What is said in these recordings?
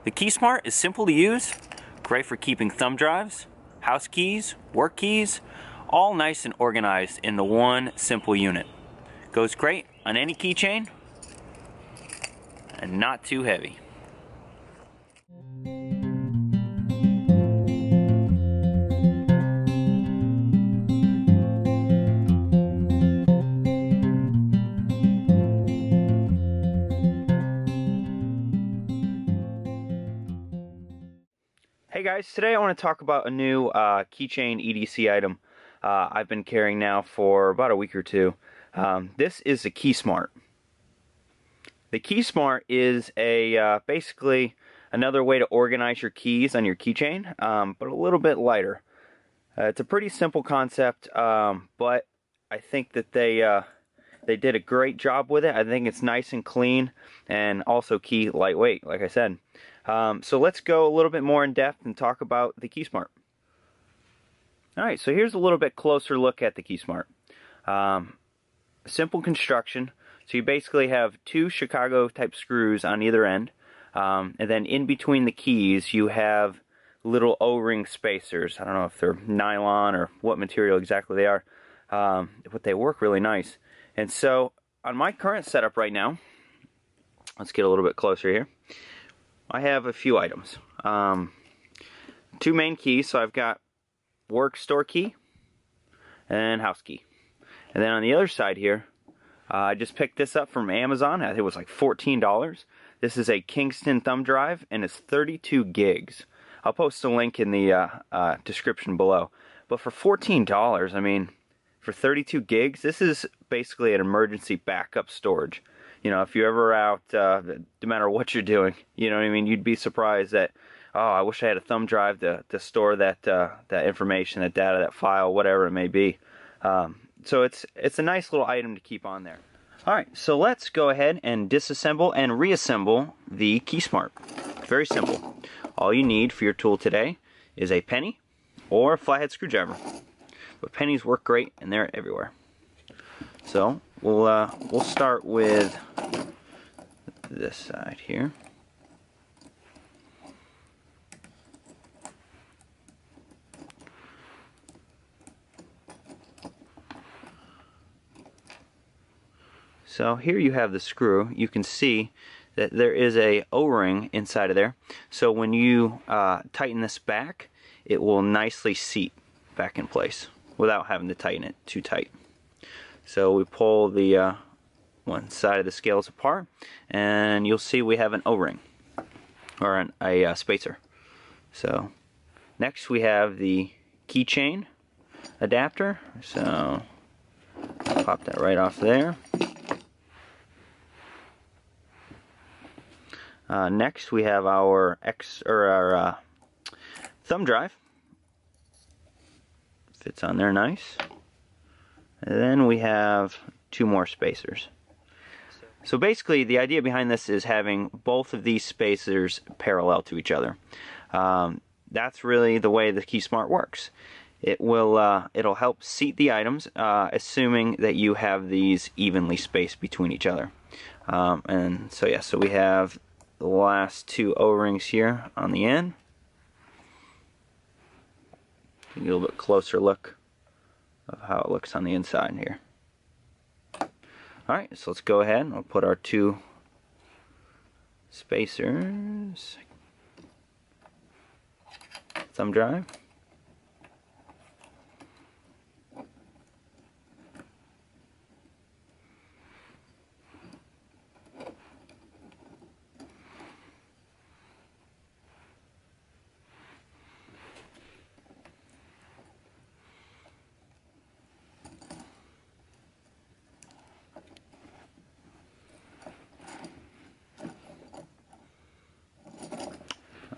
The KeySmart is simple to use, great for keeping thumb drives, house keys, work keys, all nice and organized in the one simple unit. Goes great on any keychain and not too heavy. Hey guys, today I want to talk about a new keychain EDC item I've been carrying now for about a week or two. This is the KeySmart. The KeySmart is a basically another way to organize your keys on your keychain, but a little bit lighter. It's a pretty simple concept, but I think that they did a great job with it. I think it's nice and clean and also key lightweight, like I said. So let's go a little bit more in depth and talk about the KeySmart. Alright, so here's a little bit closer look at the KeySmart. Simple construction. So you basically have two Chicago type screws on either end, and then in between the keys you have little O-ring spacers. I don't know if they're nylon or what material exactly they are, but they work really nice. And so on my current setup right now, let's get a little bit closer here. I have a few items. Two main keys, so I've got work store key and house key. And then on the other side here, I just picked this up from Amazon. I think it was like $14. This is a Kingston thumb drive and it's 32 gigs. I'll post a link in the description below. But for $14, I mean, for 32 gigs, this is basically an emergency backup storage. You know, if you're ever out, no matter what you're doing, you know what I mean, you'd be surprised that, oh, I wish I had a thumb drive to store that that information, that data, that file, whatever it may be. So it's a nice little item to keep on there. Alright, so let's go ahead and disassemble and reassemble the KeySmart. Very simple. All you need for your tool today is a penny or a flathead screwdriver. But pennies work great and they're everywhere. So we'll start with this side here. So here you have the screw. You can see that there is a O-ring inside of there. So when you tighten this back, it will nicely seat back in place without having to tighten it too tight. So we pull the one side of the scales apart, and you'll see we have an O-ring, or a spacer. So next we have the keychain adapter. So pop that right off there. Next we have our thumb drive. Fits on there nice. And then we have two more spacers. So basically the idea behind this is having both of these spacers parallel to each other. That's really the way the KeySmart works. It'll help seat the items, assuming that you have these evenly spaced between each other. And so yeah, so we have the last two O-rings here on the end. Give you a little bit closer look of how it looks on the inside here. Alright, so let's go ahead and we'll put our two spacers, thumb drive.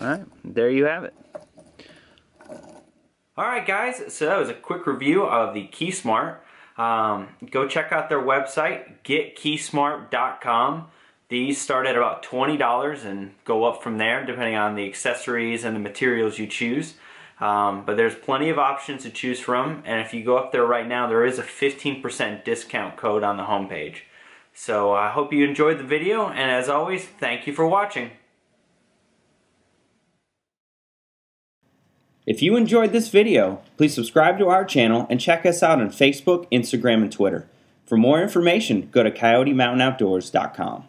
Alright, there you have it. Alright guys, so that was a quick review of the KeySmart. Go check out their website, getkeysmart.com. These start at about $20 and go up from there depending on the accessories and the materials you choose. But there's plenty of options to choose from, and if you go up there right now, there is a 15% discount code on the homepage. So I hope you enjoyed the video, and as always, thank you for watching. If you enjoyed this video, please subscribe to our channel and check us out on Facebook, Instagram, and Twitter. For more information, go to CoyoteMountainoutdoors.com.